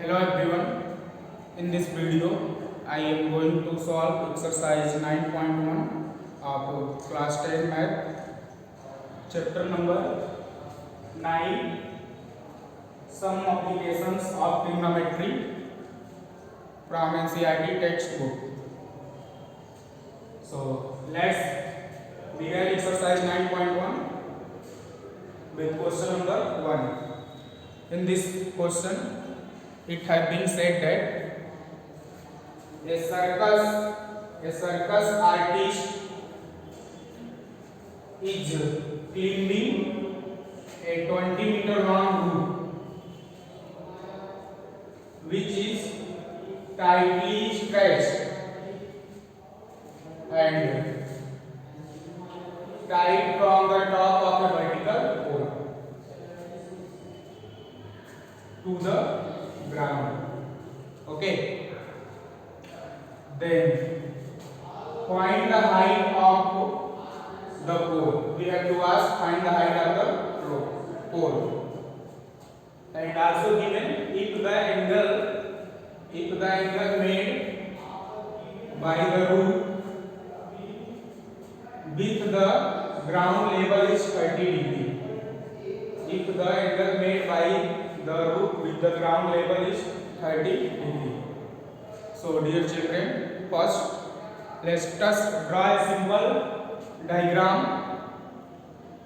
Hello everyone. In this video, I am going to solve exercise 9.1 of class 10 math, chapter number 9, some applications of trigonometry from NCERT textbook. So let's begin exercise 9.1 with question number 1. In this question, it has been said that a circus artist is climbing a 20-meter long rope which is tightly stretched and tied from the top of a vertical pole to the ground. Okay, then find the height of the pole. We have to ask find the height of the pole, and also given if the angle made by the roof with the ground level is 30 degree. If the angle made by the roof with the ground level is 30 degree. So dear children, first let us draw a simple diagram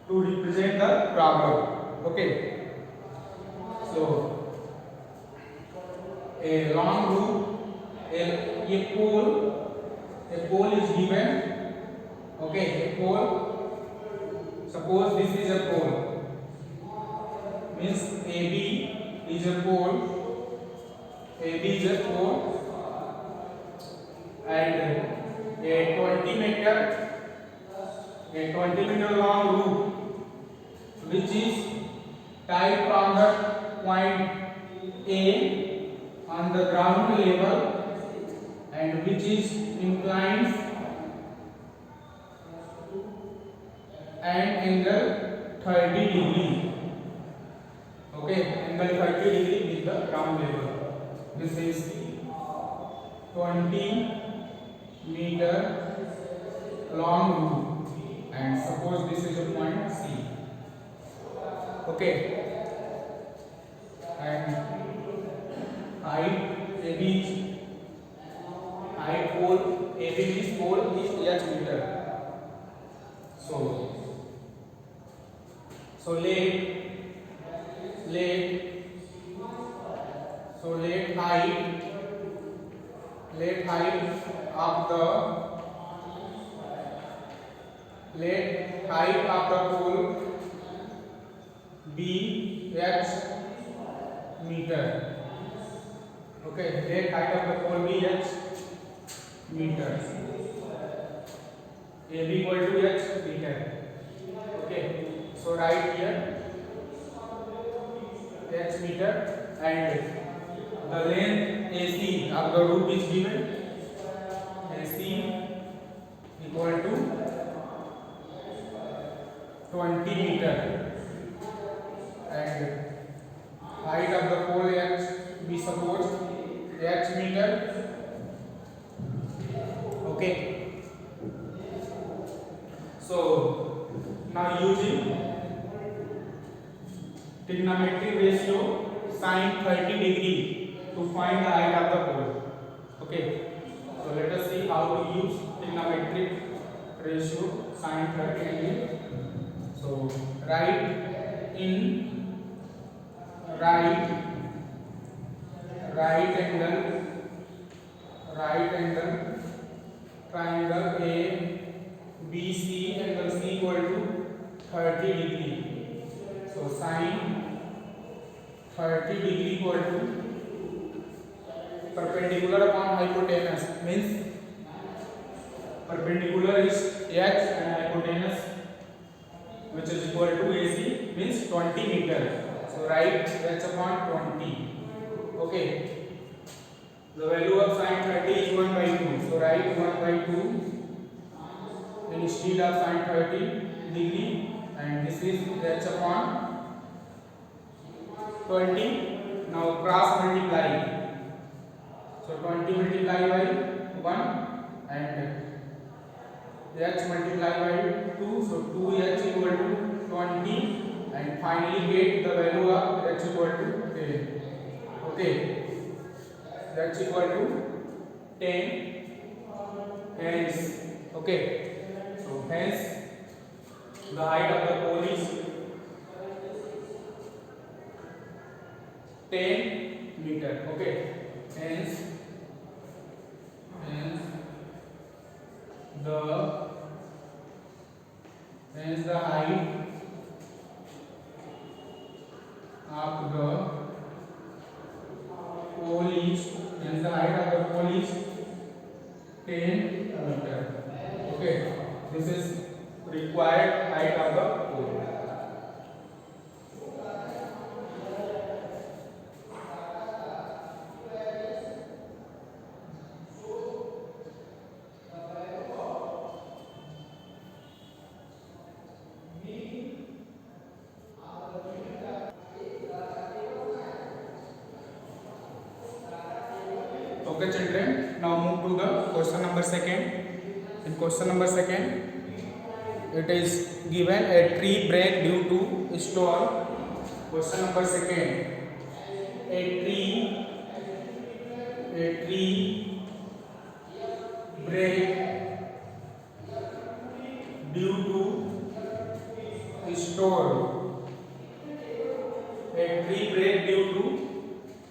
to represent the problem. Okay, so a long roof, a pole is given. Okay, a pole, suppose this is a pole, means AB is a pole, AB is a pole, and a 20 meter long loop which is tied from the point A on the ground level and which is inclined and angle 30 degree. Okay, angle 30 degree with the ground level. This is 20 meter long loop, and suppose this is a point C. Okay, and height AB height pole AB is pole is h meter. So let height of the pole be h meter. Okay, let height of the pole be h meter. AB equal to h meter. Okay, so write here h meter, and the length AC of the roof is given. AC equal to 20 meter, and height of the pole h, we suppose h meter. Okay, so now using trigonometric ratio sin 30 degree to find the height of the pole. Okay, so let us see how to use trigonometric ratio sin 30 degree. So write in right angle triangle A BC, angle C equal to 30 degree. So sin 30 degree equal to perpendicular upon hypotenuse, means perpendicular is h and hypotenuse which is equal to AC means 20 meter. So write h upon 20. Okay, the value of sin 30 is 1/2. So write 1/2 instead of sin 30 degree, and this is h upon 20 Now cross multiply. So 20 multiply by 1 and h multiply by 2. So 2h equal to 20 and finally get the value of h equal to 10. Okay, h equal to 10. Hence, okay, so hence the height of the pole is 10 meter. Okay, hence the height of the pole is 10 meter. Okay, this is required height of the pole. Okay children, now move to the question number second. In question number second, it is given a tree break due to storm. Question number second, a tree break due to storm. A tree break due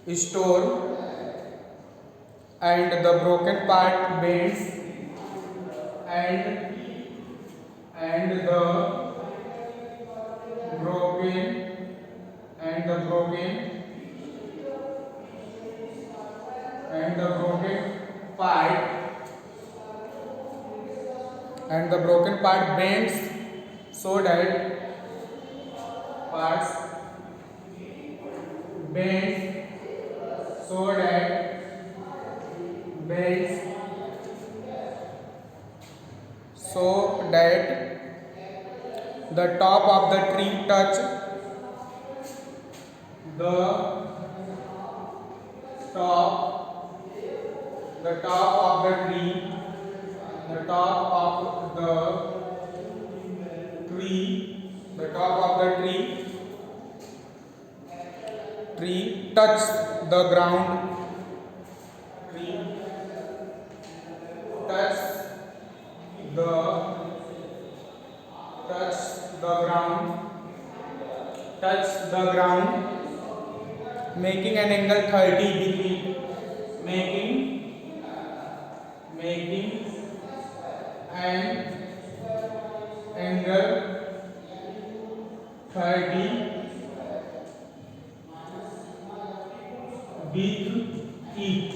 to storm and the broken part bends and the broken part bends so that parts bends so that the top of the tree touch the top of the tree touch the ground touch the ground making an angle 30 degree making an angle 30 with it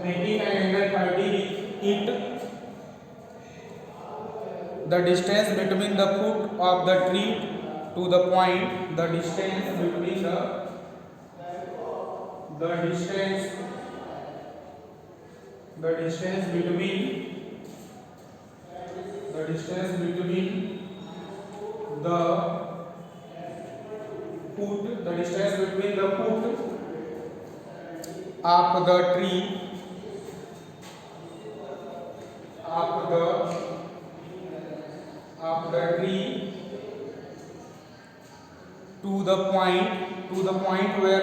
making an angle 30 with it. The distance between the foot of the tree to the point, the distance between the foot of the tree to the point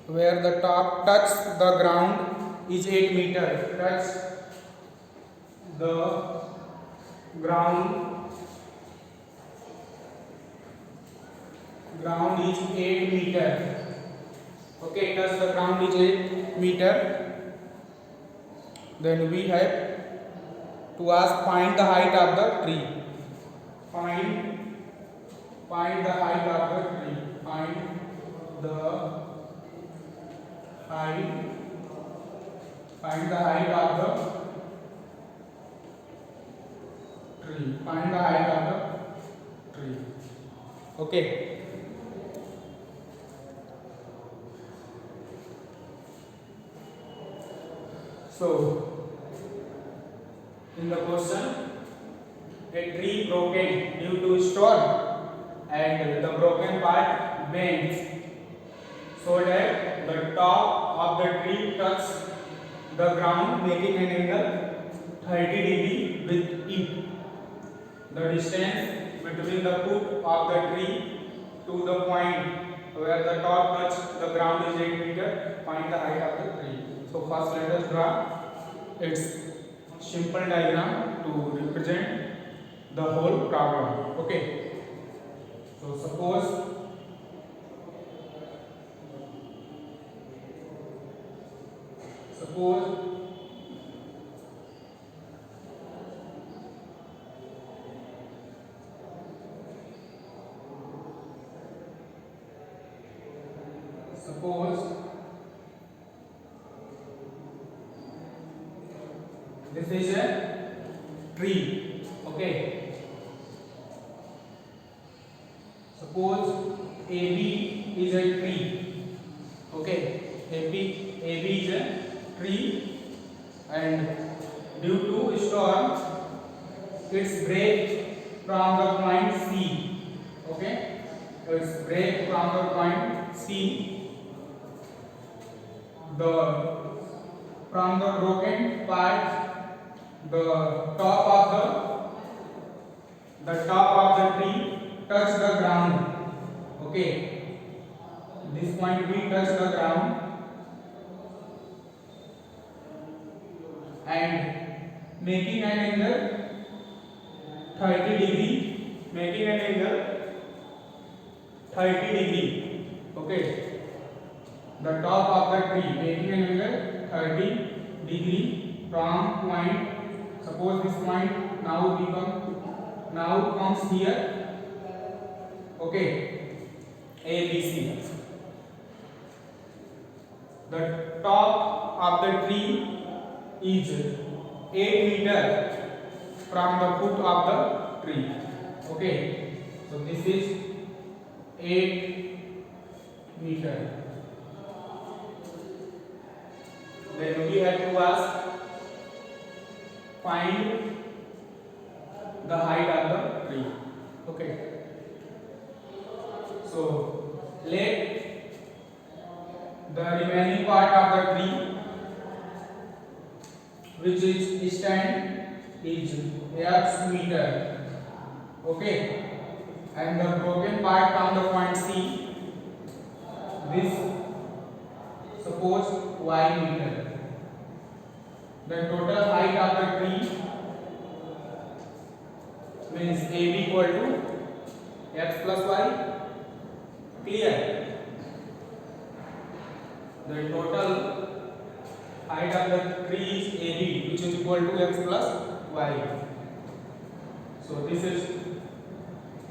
where the top touch the ground is 8 meter. Touch the ground is 8 meter. Okay, touch the ground is 8 meter. Then we have to ask find the height of the tree. Find the height of the tree. Find the height of the tree. Find the height of the tree. Okay. So in the question, a tree broken due to storm and the broken part bends so that the top of the tree touches the ground, making an angle 30 degree with it. The distance between the foot of the tree to the point where the top touches the ground is 8 meters. Find the height of the tree. So first let us draw its simple diagram to represent the whole problem. Okay. So suppose this is a tree. Okay. Suppose AB is a tree. Okay. AB is a tree, and due to storm, it's break from the point C. Okay. It's break from the point C. From the broken part, the top of the tree touch the ground. Okay. This point B touch the ground and making an angle 30 degree. Making an angle 30 degree. Okay. The top of the tree making an angle 30 degree from point. Suppose this point now comes here. Okay. ABC. The top of the tree is 8 meters from the foot of the tree. Okay. So this is 8 meters. Then we have to ask, find the height of the tree. Okay. So let the remaining part of the tree, which is stand, is x meter. Okay. And the broken part from the point C, this suppose y meter. The total height of the tree means AB equal to x plus y. Clear? The total height of the tree is AB, which is equal to x plus y. So this is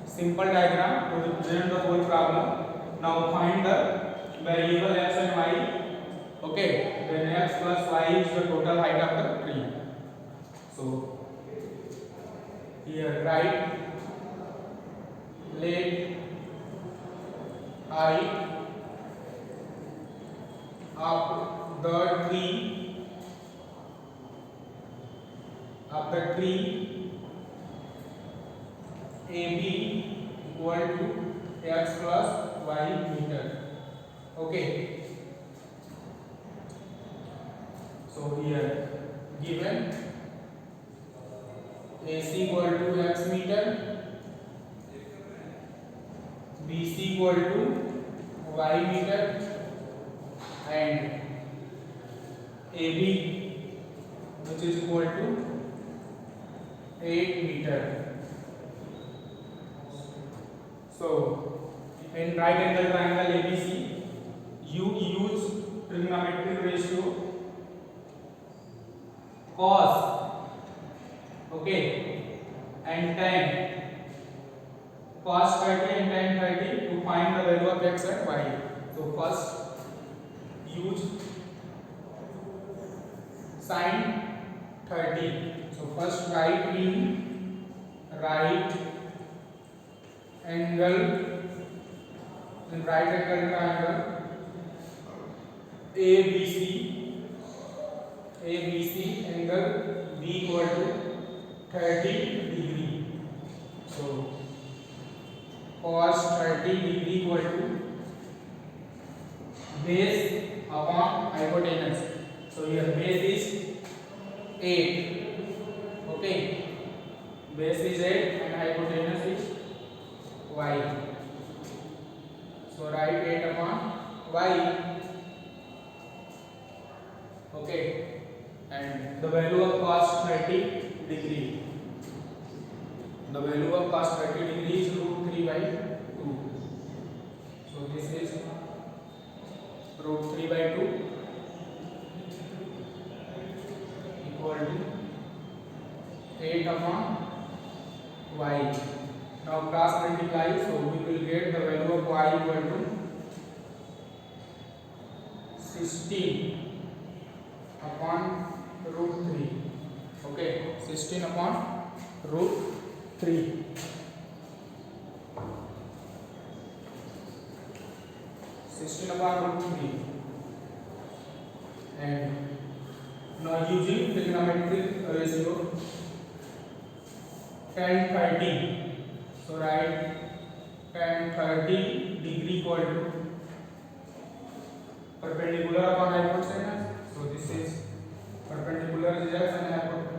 simple diagram to represent the whole problem. Now find the variable x and y. Okay, then x plus y is the total height of the tree. So here write let height of the tree AB equal to x plus y meter. Okay. So here given AC equal to x meter, BC equal to y meter, and AB, which is equal to 8 meter. So in right angle triangle ABC, you use trigonometric ratio cos, okay, and tan, cos 30 and tan 30 to find the value of x and y. So first use sin 30. So first write in right angle in right angle triangle ABC angle B equal to 30 degree. So cos 30 degree equal to base upon hypotenuse. So here base is 8. Okay, base is 8 and hypotenuse is y. So write 8 upon y. Okay, and the value of cos 30 degree. The value of cos 30 degree is √3 by 2. So this is √3 by 2 equal to 8 upon y. Now cross multiply, so we will get the value of y equal to 16 upon √3. Okay, 16 upon √3. And now using trigonometric ratio tan 30. So write tan 30 degree equal to perpendicular upon hypotenuse. So this is perpendicular is x and hypotenuse.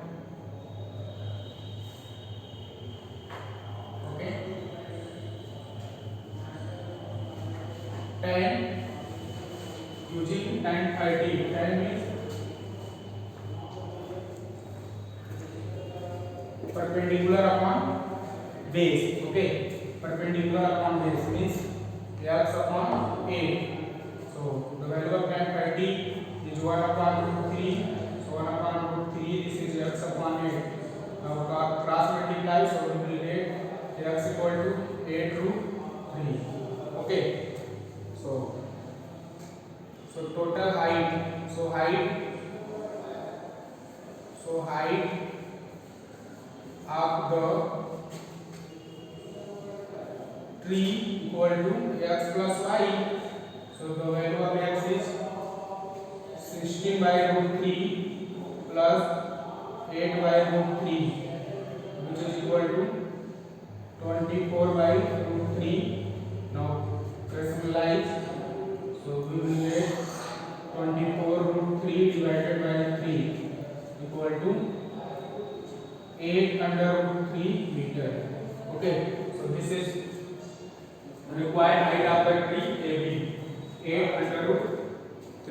Okay, tan using tan 30. Tan means perpendicular upon base. Okay, perpendicular upon base means x upon 8. So the value of tan 30 is 1 upon √3. So 1 upon √3, this is x upon 8. Now cross multiply, so we will get x equal to 8√3. Okay, so total height. So height of the tree equal to x plus y. So the value of x is 16 by √3 plus 8 by √3, which is equal to 24 by √3. Now rationalize, so we will get 24 √3 divided by 3 equal to 8 under √3 meter. Okay, so this is required height of the tree AB. 8 under √3